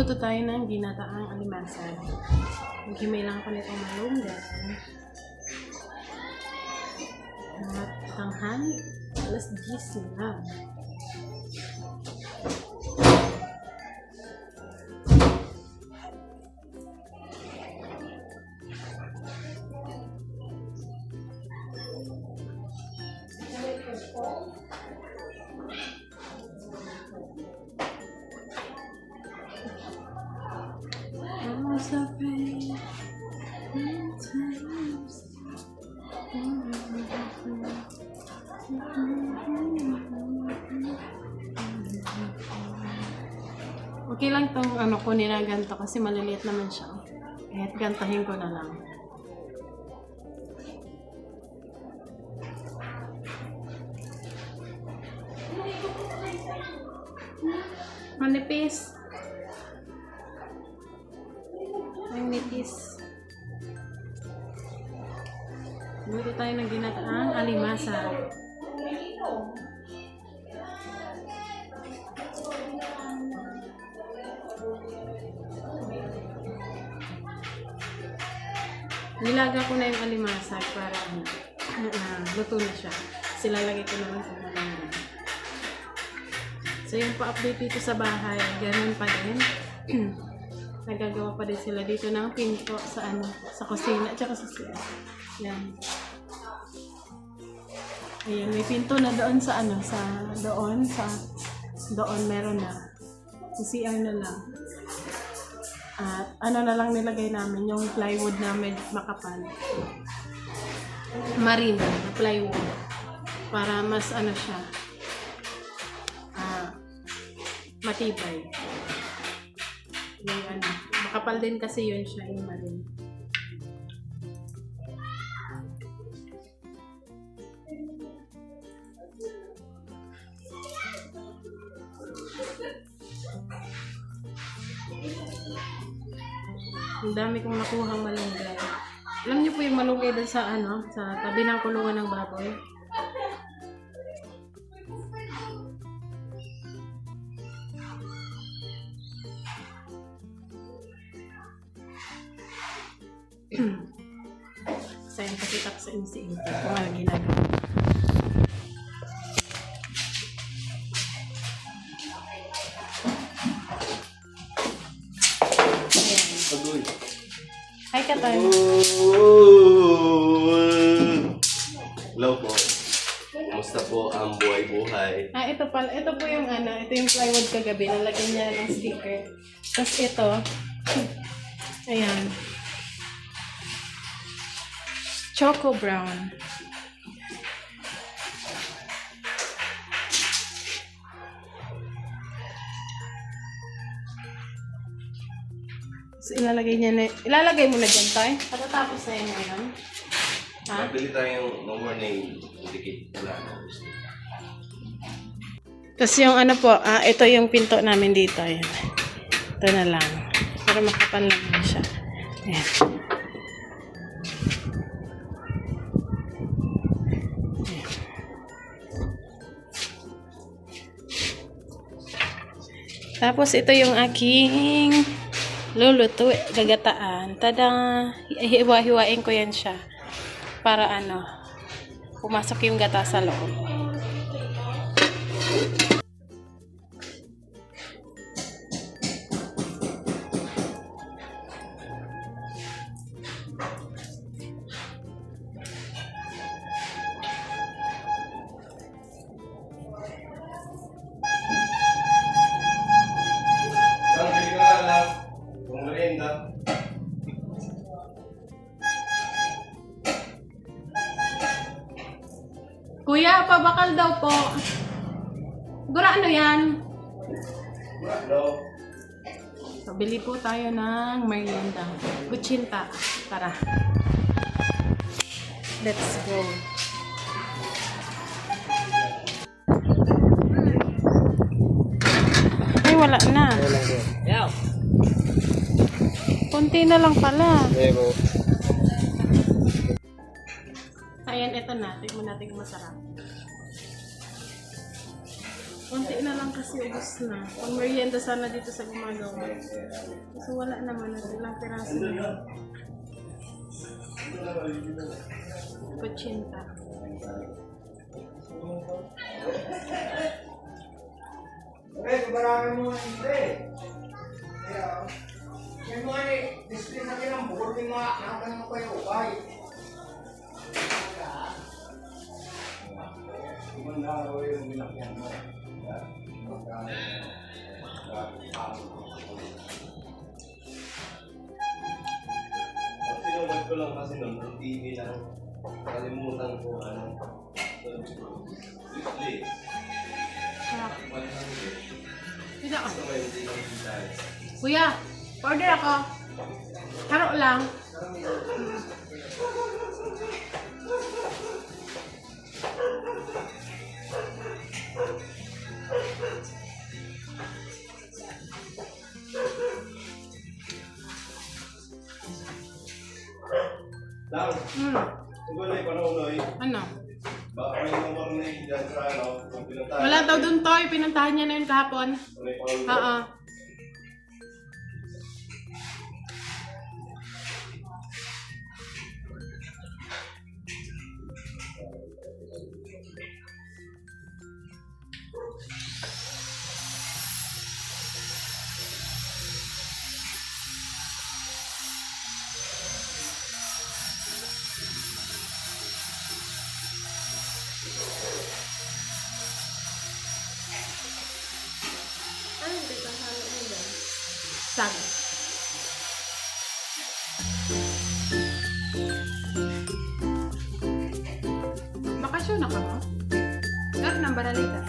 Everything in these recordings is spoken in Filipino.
Magluluto tayo ng ginataang alimansan. Maghimay lang ako nitong malunggay. At tanghali, alas 10 na. Okay lang tong kunin na ganito kasi maliliit naman siya. Kahit gantahin ko na lang. Manipis. Ang nipis. Luto tayo ng ginataang alimansan. Nilaga ko na yung alimasag para luto na siya. Silalagay ko naman sa malunggay. So yung pa-update dito sa bahay, ganun pa din. Nagagawa pa din sila dito ng pinto sa sa kusina at sa CR. Yan. Ayan, may pinto na doon sa doon meron na. Sa CR na lang. At na lang nilagay namin, yung plywood na makapal. Marine na plywood. Para mas siya. Matibay. Yung makapal din kasi yun siya, yung marine. Ang dami kong nakuhang malunggay. Alam niyo po yung malunggay doon sa sa tabi ng kulungan ng baboy. Sayang kasi tak sa insi kung ano ginagawa. Hi, Katoy. Hello po. Kumusta po ang buhay-buhay? Ito po yung ito yung plywood kagabi. Nalagyan niya ng sticker. Tapos ito, ayan. Choco brown. So, ilalagay mo na dyan, Tay? Patatapos na yun ngayon. Ha? Mabili tayong no warning dikit wala na gusto. Tapos yung po, ito yung pinto namin dito. Ayan. Ito na lang. Para makapal lang siya. Ayan. Ayan. Tapos ito yung aking luluto, gagataan. Tada! Hiwa-hiwain ko yan siya. Para pumasok yung gata sa loob. Kuya, pabakal daw po. Gura yan? Hello. So, bili po tayo ng merienda. Kutsinta. Tara. Let's go. Ay, wala na. Kunti na lang pala. Ayan, ito na. Tignan natin kung masarap. Konti na lang kasi ubos na. Pang merienda sana dito sa gumagawa. So wala naman. Ilang piraso na. Pachinta. Okay, kubarangan mo nga hindi. Kaya, may mga ni, display na kinang bukod ng mga anak ng kayo, okay? Kumanda ko yung binakyan mo. Ang sinulat ko lang kasi noon, ang TV lang. Kalimutan ko ano. Display. Sarap. Mali lang yun. Pila ka. Gusto ko yung tingnan yung tayo. Kuya, order ako. Haro lang. Lang, siguro na yung panahon na Ano? baka may number na yun dyan sa ano, kung pinuntahan. Wala daw dun, Toy. Pinuntahan niya na yun kahapon. May panahon na. Oo. Sag. Bakasyon na ka mo? Gano'n ang baralita?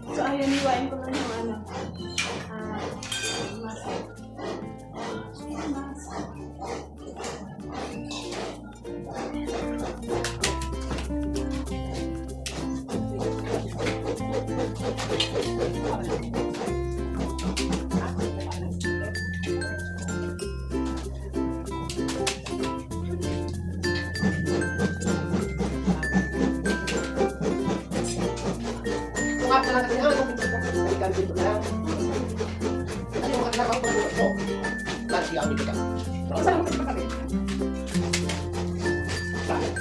So, ayun, iwain ko lang yung ano. Masa. Tungap na lang kasi ano, ikan dito na lang. Ano yung nakakapag mo? Lagi kami kita. Saan mo kita kami? Bakit?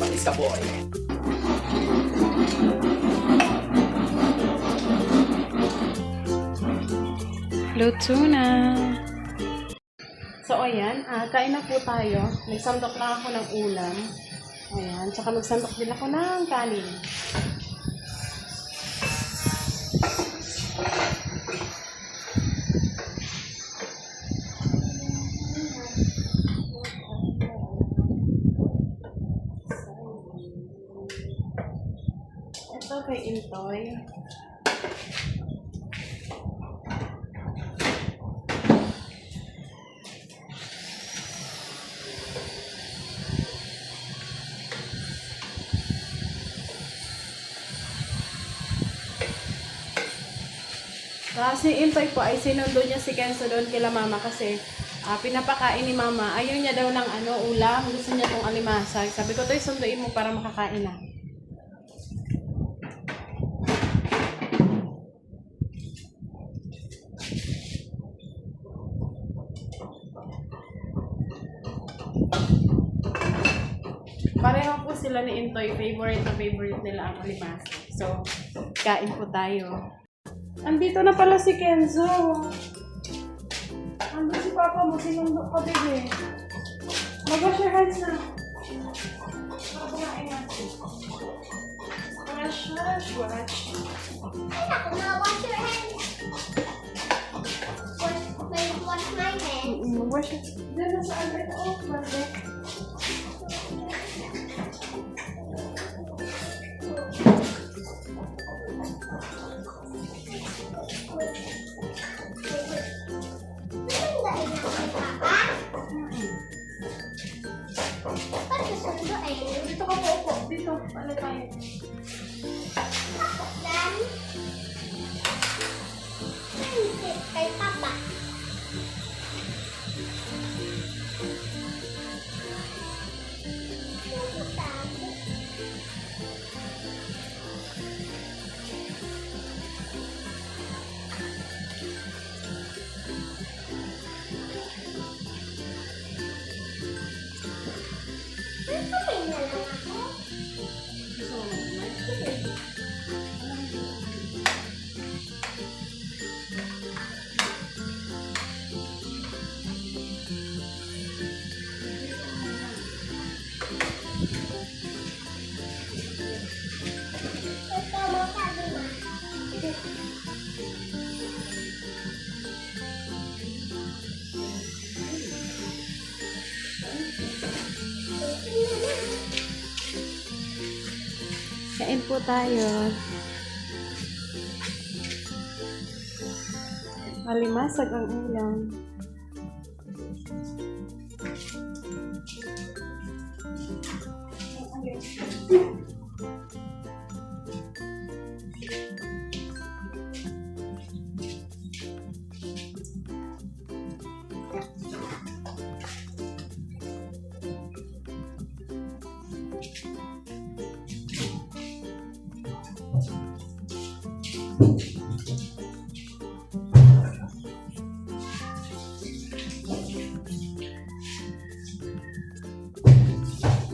Patis ka, boy. Luto na. So, ayan. Kain na po tayo. Nagsandok na ako ng ulam. Ayan. Tsaka nagsandok din ako ng kanin. Ito kay Intoy. Kasi Intoy po ay sinundo niya si Kenzo doon kila mama kasi pinapakain ni mama. Ayaw niya daw ng ulam. Gusto niya tong alimasag. Sabi ko, Toy, sunduin mo para makakain na. Pareho po sila ni Intoy. Favorite na favorite nila ang alimasag. So, kain po tayo. Andito na pala si Kenzo. Andito si Papa mo, sinundok ka din eh. Mag-wash your hands na. Kumain natin. Wash, wash, wash. Wash your hands. Wash my hands. Wash it. Diyan na sa ano ito. Oh, pwede. Dito ka po, upo. Dito. Ano tayo? Kay Papa. Kumain na lang ako. Gusto mo mag-kumain? Ito mo sabi mo. Kain po tayo. Malimasag ang ulam.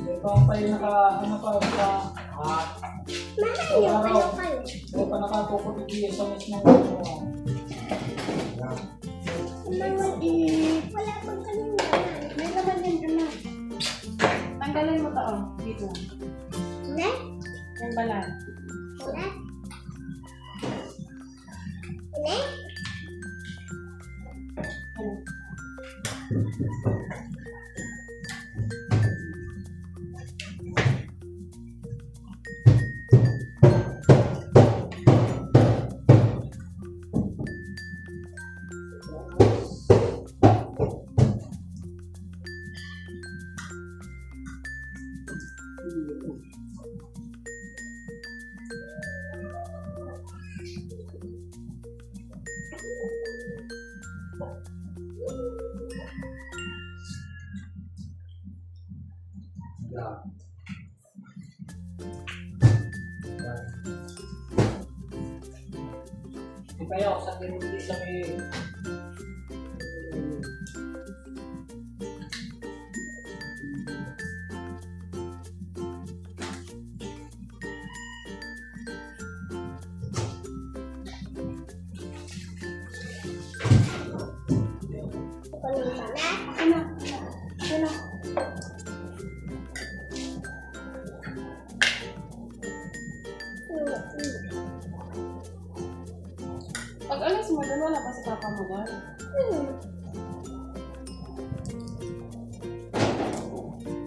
Ito ang tayo ano pa sa Mahal yung ano kayo. ito pa nakatukot sa mismo Wala pang kalimutan. May laman yan, anak. Tanggalin mo to, oh. Dito. Ne? Yung balat. Wala? Ne? Ano? Di pa yun, sa akin hindi sa may... Kukunin ka na. Ano? Ano? Pag alas mo doon, wala pa si papa mo doon.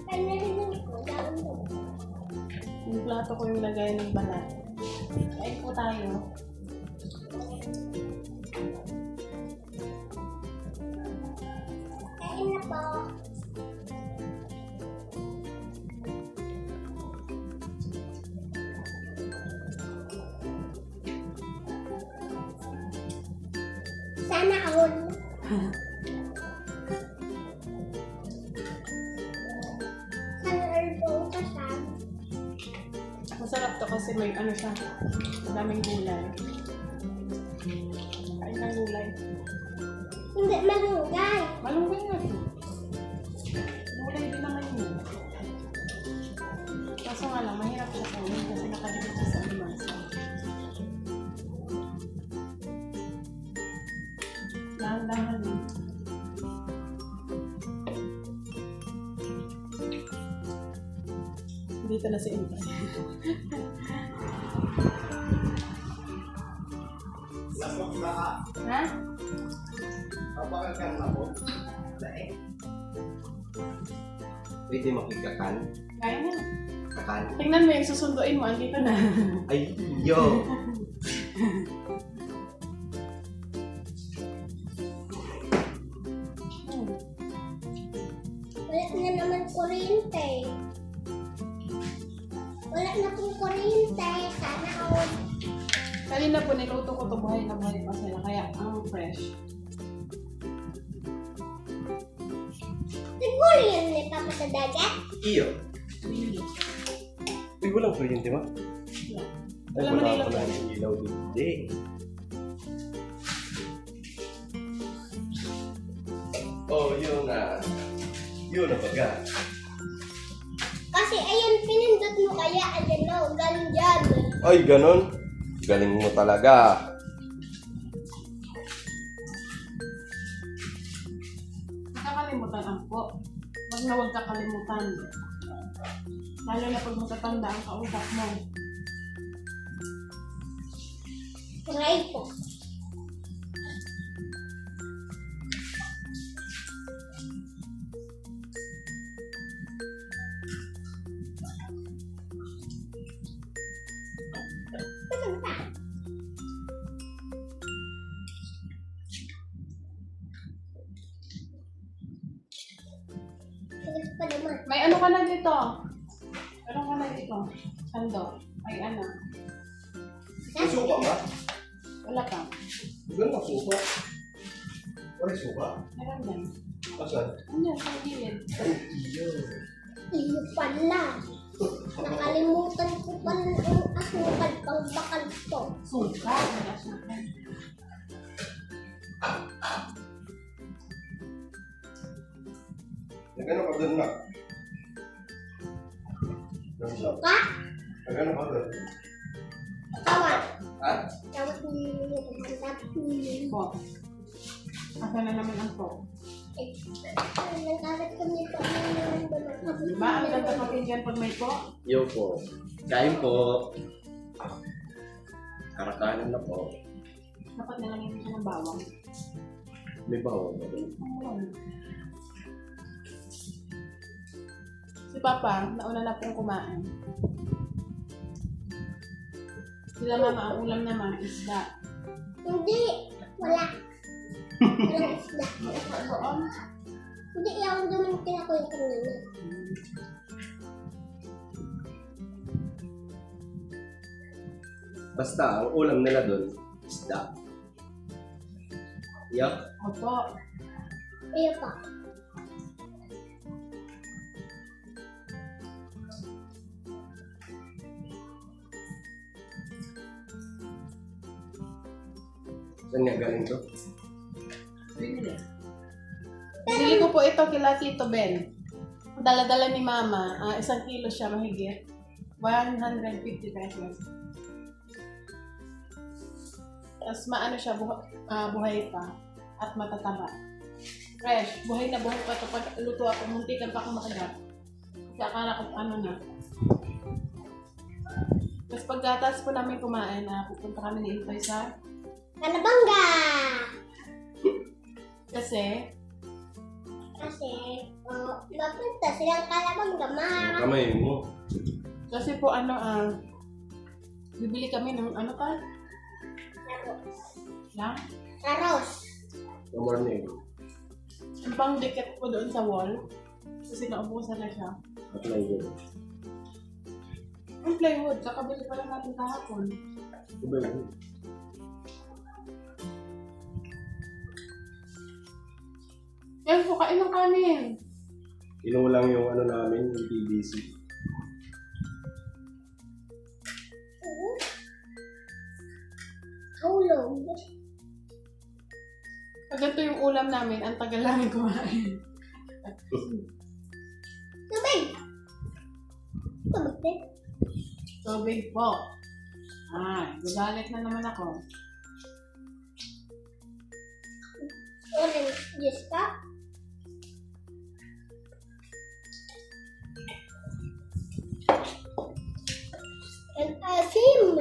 Panarinig ko, daon mo. Yung plato ko yung lagay ng balat. Kain po tayo. Kain na po. Sana all. Sana all po kasama. Masarap to kasi may ano siya. Madaming gulay. Kain ng gulay. Hindi malunggay. Malunggay nga. Gulay din naman yun. Kaso nga lang, mahirap siya kunin kasi nakadikit siya sa alimasa. Dahan-dahan eh. Dito na si Inday. Lasok na ka. Ha? Kapag ka na po. Lae. Pwede makikakan. Kaya na. Kakan. Tingnan mo yung susunduin mo, andito na. Ay, yo! Wala na naman kuryente. Wala na pong kuryente. Sana all. Kanina po niluto ko ito, buhay na buhay pa sila, kaya ang fresh. Siguro yun ni Papa sa dagat. Iyo! Really. Uy, walang kuryente ba? Yeah. Ay, Wala wala Manila pala po. yung ilaw dito. Oh, yun na. Yun na baga. Kasi ayun, pinindot mo kaya, ayun na, galing dyan. Ay, ganon. Galing mo talaga. Nakakalimutan ang po. Wag na huwag kakalimutan. Lalo na pag matatanda ang kausap mo. Try po. Sagot pa naman. May ano ka na dito? Ano ka na dito? Sando? Ay ano? May suka ba? Wala ka. Ganun ang suka. Wala suka? Meron din. Asan? Ano sa gilid? Ay, iyo. Iyo pala. Nakalimutan ko pala ang asukal pang bakal to. Suka. Wala suka. Nagano ka doon na? Suka? Nagano ka doon? Tawad. Ha? Tawad niyo yung Po. Asa na naman ang po? nagkakat kami pa Diba? Ang ganda pakinggan pag may po? Yo po. Kain po. Karakanan na po. Dapat nalagyan siya ng bawang. May bawang ba doon? Si Papa, nauna na pong kumain. Sila mama, ang ulam naman, isda. Hindi. Wala. Walang isda. Doon, Hindi, yung naman kinakuha kanina. Basta, ang ulam nila doon, isda. Yup. opo. Iyo pa. Saan nga galing to? Binili. Binili ko po ito kila Tito Ben. Dala-dala ni Mama. 1 kilo siya mahigit. 150 pesos. Tapos maano siya, buhay pa. At matataba. Fresh. Buhay na buhay pa ito. Pag luto ako, muntikan pa akong makagat. Kasi akala ko ano na. Tapos pagkatas po namin kumain, pupunta kami ni Intoy sa Kalabanga! kasi Mapunta silang Kalabanga, ma. Kamay mo. Kasi po bibili kami ng ano pa? Lang? Aros. Good morning. Yung pang dikit po doon sa wall. Kasi naubusan na siya. At lang yun. Yung plywood, kakabili pa lang natin kahapon. Ito ba yun? Yan po, kain ng kanin. Kinulang yung ano namin, yung TBC. Hulog. Pag ganito yung ulam namin, ang tagal namin kumain. Tubig. Tubig din. Tubig po. Gagalit na naman ako. Orange juice ka? And asim.